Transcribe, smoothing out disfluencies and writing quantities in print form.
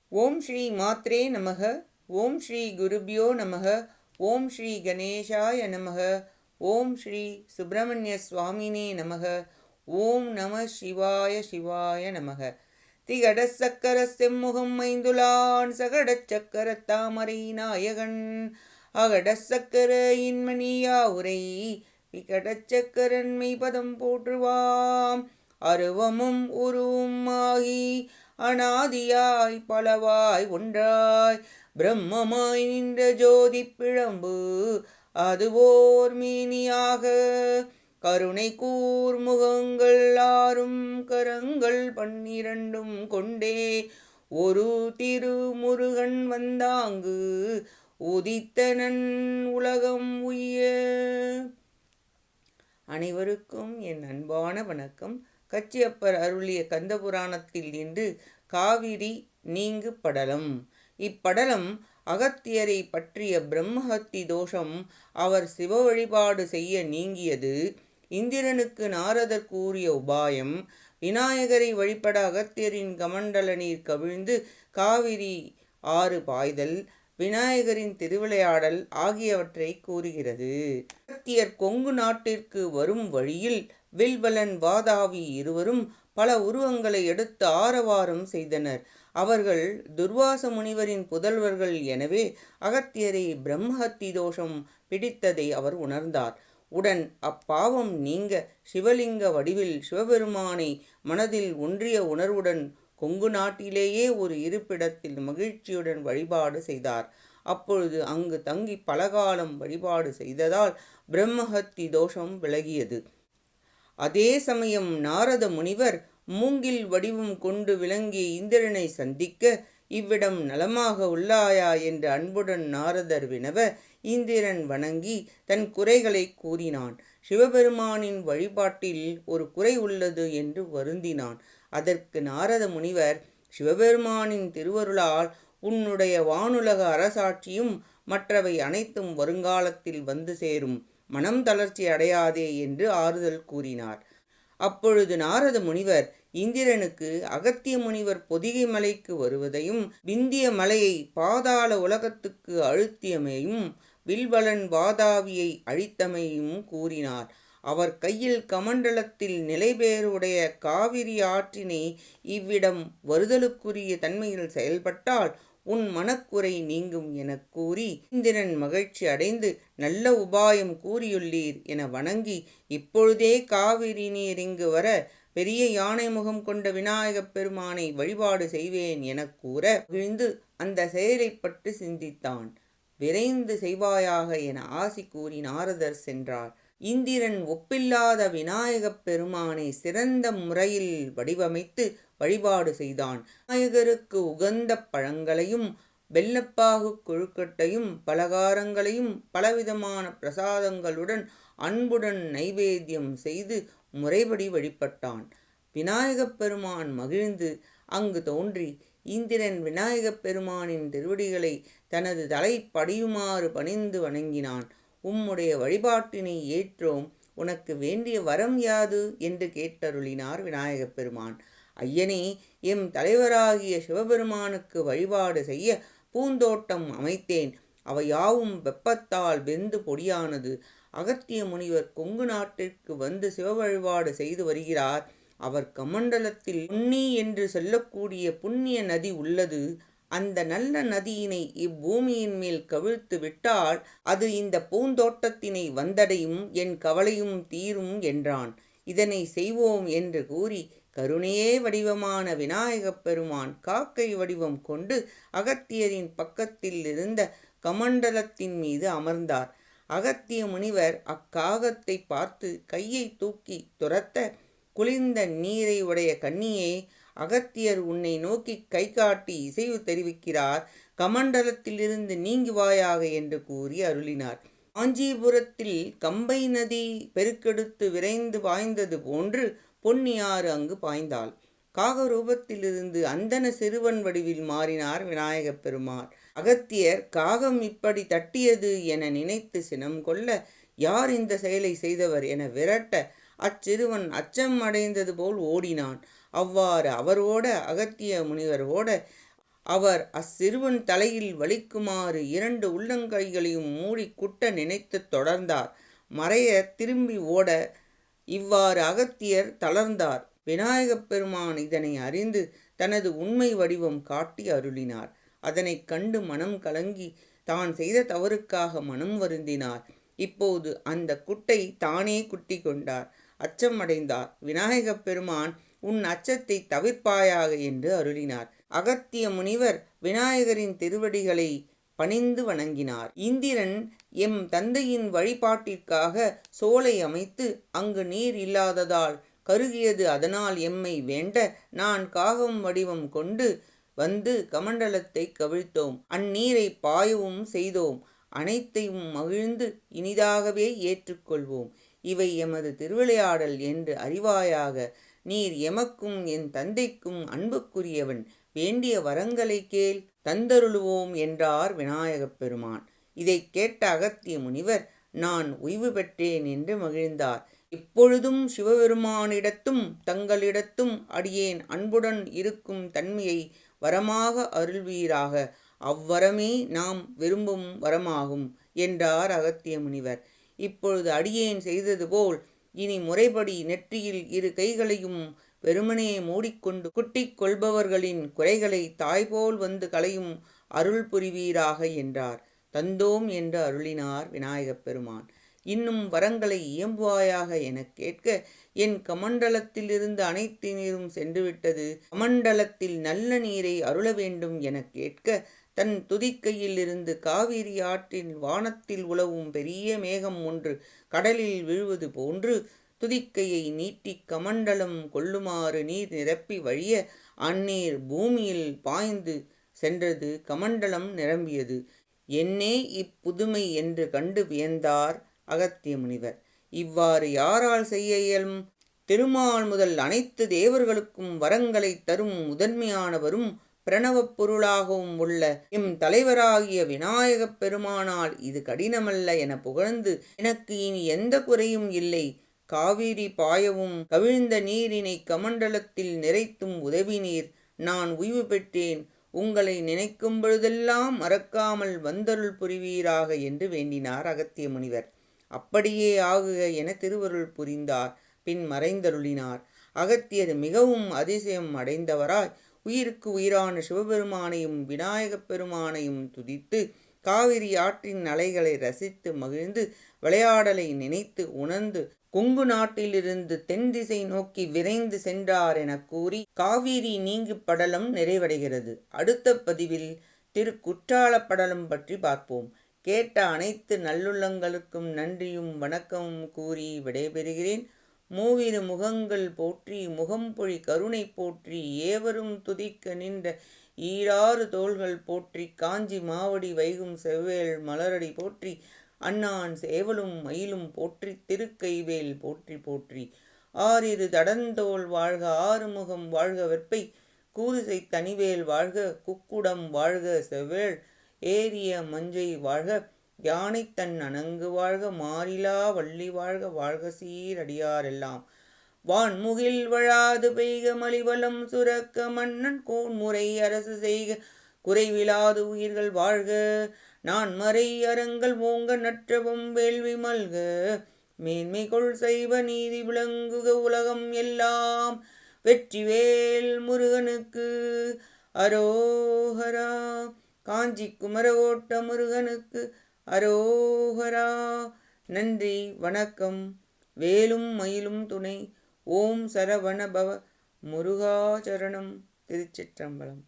ஓம் ஸ்ரீ மாத்ரே நமக. ஓம் ஸ்ரீ குருபியோ நமக. ஓம் ஸ்ரீ கணேஷாய நமக. ஓம் ஸ்ரீ சுப்பிரமணிய சுவாமினே நமக. ஓம் நம சிவாய சிவாய நமக. திகடச் சக்கர செம்முகம் ஐந்துலான் சகடச் சக்கர தாமரை நாயகன் அகடச் சக்கர இன்மணியா உரை விகடச் சக்கரன் மெய்பதம் போற்றுவாம். அருவமும் உருவும் ஆகி அனாதியாய் பலவாய் ஒன்றாய் பிரம்மமாய் நின்ற ஜோதி பிழம்பு அதுவோர் மேனியாக கருணை கூர் முகங்கள் ஆறும் கரங்கள் 12 கொண்டே ஒரு திருமுருகன் வந்தாங்கு உதித்தனன் உலகம் உய்ய. அனைவருக்கும் என் அன்பான வணக்கம். கச்சியப்பர் அருளிய கந்தபுராணத்தில் இன்று காவிரி நீங்கு படலம். இப்படலம் அகத்தியரை பற்றிய பிரம்மஹத்தி தோஷம் அவர் சிவ வழிபாடு செய்ய நீங்கியது, இந்திரனுக்கு நாரதர் கூறிய உபாயம், விநாயகரை வழிபட அகத்தியரின் கமண்டல நீர் கவிழ்ந்து காவிரி ஆறு பாய்தல், விநாயகரின் திருவிளையாடல் ஆகியவற்றை கூறுகிறது. அகத்தியர் கொங்கு நாட்டிற்கு வரும் வழியில் வில்வலன் வாதாவி இருவரும் பல உருவங்களை எடுத்து ஆரவாரம் செய்தனர். அவர்கள் துர்வாச முனிவரின் புதல்வர்கள். எனவே அகத்தியரை பிரம்மஹத்தி தோஷம் பிடித்ததை அவர் உணர்ந்தார். உடன் அப்பாவம் நீங்க சிவலிங்க வடிவில் சிவபெருமானை மனதில் ஒன்றிய உணர்வுடன் கொங்கு நாட்டிலேயே ஒரு இருப்பிடத்தில் மகிழ்ச்சியுடன் வழிபாடு செய்தார். அப்பொழுது அங்கு தங்கி பலகாலம் வழிபாடு செய்ததால் பிரம்மஹத்தி தோஷம் விலகியது. அதே சமயம் நாரத முனிவர் மூங்கில் வடிவம் கொண்டு விளங்கிய இந்திரனை சந்திக்க, இவ்விடம் நலமாக உள்ளாயா என்று அன்புடன் நாரதர் வினவ, இந்திரன் வணங்கி தன் குறைகளை கூறினான். சிவபெருமானின் வழிபாட்டில் ஒரு குறை உள்ளது என்று வருந்தினான். அதற்கு நாரத முனிவர், சிவபெருமானின் திருவருளால் உன்னுடைய வானுலக அரசாட்சியும் மற்றவை அனைத்தும் வருங்காலத்தில் வந்து சேரும், மனம் தளர்ச்சி அடையாதே என்று ஆறுதல் கூறினார். அப்பொழுது நாரத முனிவர் இந்திரனுக்கு அகத்திய முனிவர் பொதிகை மலைக்கு வருவதையும், விந்திய மலையை பாதாள உலகத்துக்கு அழுத்தியமையும், வில்வலன் வாதாவியை அழித்தமையும் கூறினார். அவர் கையில் கமண்டலத்தில் நிலைபேறுடைய காவிரி ஆற்றினை இவ்விடம் வருதலுக்குரிய தன்மையில் செயல்பட்டால் உன் மனக்குறை நீங்கும் எனக் கூறி இந்திரன் மகிழ்ச்சி அடைந்து, நல்ல உபாயம் கூறியுள்ளீர் என வணங்கி, இப்பொழுதே காவிரி நீர் இங்கு வர பெரிய யானை முகம் கொண்ட விநாயகப் பெருமானை வழிபாடு செய்வேன் எனக் கூற விழுந்து அந்த செயலை பற்றி சிந்தித்தான். விரைந்து செய்வாயாக என ஆசி கூறி நாரதர் சென்றார். இந்திரன் ஒப்பில்லாத விநாயகப் பெருமானை சிறந்த முறையில் வடிவமைத்து வழிபாடு செய்தான். விநாயகருக்கு உகந்த பழங்களையும் வெள்ளப்பாகு கொழுக்கட்டையும் பலகாரங்களையும் பலவிதமான பிரசாதங்களுடன் அன்புடன் நைவேத்தியம் செய்து முறைப்படி வழிபட்டான். விநாயகப் பெருமான் மகிழ்ந்து அங்கு தோன்றி இந்திரன் விநாயகப் பெருமானின் திருவடிகளை தனது தலை படியுமாறு பணிந்து வணங்கினான். உம்முடைய வழிபாட்டினை ஏற்றோம், உனக்கு வேண்டிய வரம் யாது என்று கேட்டருளினார் விநாயகப் பெருமான். ஐயனே, எம் தலைவராகிய சிவபெருமானுக்கு வழிபாடு செய்ய பூந்தோட்டம் அமைத்தேன். அவை யாவும் வெப்பத்தால் வெந்து பொடியானது. அகத்திய முனிவர் கொங்கு நாட்டிற்கு வந்து சிவ வழிபாடு செய்து வருகிறார். அவர் கமண்டலத்தில் புன்னி என்று சொல்லக்கூடிய புண்ணிய நதி உள்ளது. அந்த நல்ல நதியினை இப்பூமியின் மேல் கவிழ்த்து விட்டால் அது இந்த பூந்தோட்டத்தினை வந்தடையும், என் கவலையும் தீரும் என்றான். இதனை செய்வோம் என்று கூறி கருணையே வடிவமான விநாயகப் பெருமான் காக்கை வடிவம் கொண்டு அகத்தியரின் பக்கத்தில் இருந்த கமண்டலத்தின் மீது அமர்ந்தார். அகத்திய முனிவர் அக்காகத்தை பார்த்து கையை தூக்கி துரத்த, குளிர்ந்த நீரை உடைய கன்னியே, அகத்தியர் உன்னை நோக்கி கை காட்டி இசைவு தெரிவிக்கிறார், கமண்டலத்திலிருந்து நீங்குவாயாக என்று கூறி அருளினார். காஞ்சிபுரத்தில் கம்பை நதி பெருக்கெடுத்து விரைந்து பாய்ந்தது போன்று பொன்னியாறு அங்கு பாய்ந்தாள். காகரூபத்திலிருந்து அந்தன சிறுவன் வடிவில் மாறினார் விநாயகப் பெருமான். அகத்தியர் காகம் இப்படி தட்டியது என நினைத்து சினம் கொள்ள, யார் இந்த செயலை செய்தவர் என விரட்ட, அச்சிறுவன் அச்சம் அடைந்தது போல் ஓடினான். அவ்வாறு அவர் ஓட அகத்திய முனிவர் ஓட அவர் அச்சிறுவன் தலையில் வலிக்குமாறு 2 உள்ளங்கைகளையும் மூடி குட்ட நினைத்து தொடர்ந்தார். மறைய திரும்பி ஓட இவ்வாறு அகத்தியர் தளர்ந்தார். விநாயகப் பெருமான் இதனை அறிந்து தனது உண்மை வடிவம் காட்டி அருளினார். அதனைக் கண்டு மனம் கலங்கி தான் செய்த தவறுக்காக மனம் வருந்தினார். இப்போது அந்த குட்டை தானே குட்டி கொண்டார். அச்சமடைந்தார். விநாயகப் பெருமான் உன் அச்சத்தை தவிர்ப்பாயாக என்று அருளினார். அகத்திய முனிவர் விநாயகரின் திருவடிகளை பணிந்து வணங்கினார். இந்திரன் எம் தந்தையின் வழிபாட்டிற்காக சோலை அமைத்து அங்கு நீர் இல்லாததால் கருகியது. அதனால் எம்மை வேண்ட நான் காகம் வடிவம் கொண்டு வந்து கமண்டலத்தை கவிழ்த்தோம். அந்நீரை பாயவும் செய்தோம். அனைத்தையும் மகிழ்ந்து இனிதாகவே ஏற்றுக்கொள்வோம். இவை எமது திருவிளையாடல் என்று அறிவாயாக. நீர் எமக்கும் என் தந்தைக்கும் அன்புக்குரியவன். வேண்டிய வரங்களை கேள், தந்தருளுவோம் என்றார் விநாயகப் பெருமான். இதை கேட்ட அகத்திய முனிவர் நான் ஓய்வு பெற்றேன் என்று மகிழ்ந்தார். இப்பொழுதும் சிவபெருமானிடத்தும் தங்களிடத்தும் அடியேன் அன்புடன் இருக்கும் தன்மையை வரமாக அருள்வீராக. அவ்வரமே நாம் விரும்பும் வரமாகும் என்றார் அகத்திய முனிவர். இப்பொழுது அடியேன் செய்தது போல் இனி முறைப்படி நெற்றியில் 2 கைகளையும் வெறுமனே மூடிக்கொண்டு குட்டிக் கொள்பவர்களின் குறைகளை தாய்போல் வந்து களையும் அருள் புரிவீராக என்றார். தந்தோம் என்று அருளினார் விநாயகப் பெருமான். இன்னும் வரங்களை இயம்புவாயாக எனக் கேட்க என் கமண்டலத்திலிருந்து அனைத்து நீரும் சென்றுவிட்டது. கமண்டலத்தில் நல்ல நீரை அருள வேண்டும் எனக் கேட்க தன் துதிக்கையில் இருந்து காவிரி ஆற்றின் வானத்தில் உலவும் பெரிய மேகம் ஒன்று கடலில் விழுவது போன்று துதிக்கையை நீட்டி கமண்டலம் கொள்ளுமாறு நீர் நிரப்பி வழிய அந்நீர் பூமியில் பாய்ந்து சென்றது. கமண்டலம் நிரம்பியது. என்னே இப்புதுமை என்று கண்டு வியந்தார் அகத்திய முனிவர். இவ்வாறு யாரால் செய்ய இயலும்? திருமால் முதல் அனைத்து தேவர்களுக்கும் வரங்களை தரும் முதன்மையானவரும் பிரணவப் பொருளாகவும் உள்ள எம் தலைவராகிய விநாயகப் பெருமானால் இது கடினமல்ல என புகழ்ந்து எனக்கு இனி எந்த குறையும் இல்லை. காவிரி பாயவும் கவிழ்ந்த நீரினை கமண்டலத்தில் நிறைத்தும் உதவினீர். நான் ஓய்வு பெற்றேன். உங்களை நினைக்கும் பொழுதெல்லாம் மறக்காமல் வந்தருள் புரிவீராக என்று வேண்டினார் அகத்திய முனிவர். அப்படியே ஆகுக என திருவருள் புரிந்தார். பின் மறைந்தருளினார். அகத்தியர் மிகவும் அதிசயம் அடைந்தவராய் உயிருக்கு உயிரான சிவபெருமானையும் விநாயகப் பெருமானையும் துதித்து காவிரி ஆற்றின் அலைகளை ரசித்து மகிழ்ந்து விளையாடலை நினைத்து உணர்ந்து கொங்கு நாட்டிலிருந்து தென் திசை நோக்கி விரைந்து சென்றார் என கூறி காவிரி நீங்கு படலம் நிறைவடைகிறது. அடுத்த பதிவில் திருக்குற்றாலப்படலம் பற்றி பார்ப்போம். கேட்ட அனைத்து நல்லுள்ளங்களுக்கும் நன்றியும் வணக்கமும் கூறி விடைபெறுகிறேன். மூவிரு முகங்கள் போற்றி முகம்பொழி கருணை போற்றி ஏவரும் துதிக்க நின்ற ஈராறு தோள்கள் போற்றி காஞ்சி மாவடி வைகும் செவ்வேள் மலரடி போற்றி அண்ணான் சேவலும் மயிலும் போற்றி திருக்கைவேல் போற்றி போற்றி. ஆறிரு தடந்தோள் வாழ்க ஆறுமுகம் வாழ்க வெற்பை கூறுசை தனிவேல் வாழ்க குக்குடம் வாழ்க செவ்வேள் ஏரிய மஞ்சை வாழ்க யானை தன் அணங்கு வாழ்க மாறிலா வள்ளி வாழ்க வாழ்க சீரடியாரெல்லாம். வான்முகில் வழாது பெய்க மலிவலம் சுரக்க மன்னன் கோன்முறை அரசு செய்க குறைவிலாது உயிர்கள் வாழ்க. நான் மறை அறங்கள் ஓங்க நற்றவும் வேள்வி மல்க மேன்மைகொள் செய்வ நீதி விளங்குக உலகம் எல்லாம். வெற்றிவேல் முருகனுக்கு அரோகரா. காஞ்சி குமரகோட்ட முருகனுக்கு அரோகரா. நன்றி வணக்கம். வேலும் மயிலும் துணை. ஓம் சரவண பவ முருகாச்சரணம். திருச்சிற்றம்பலம்.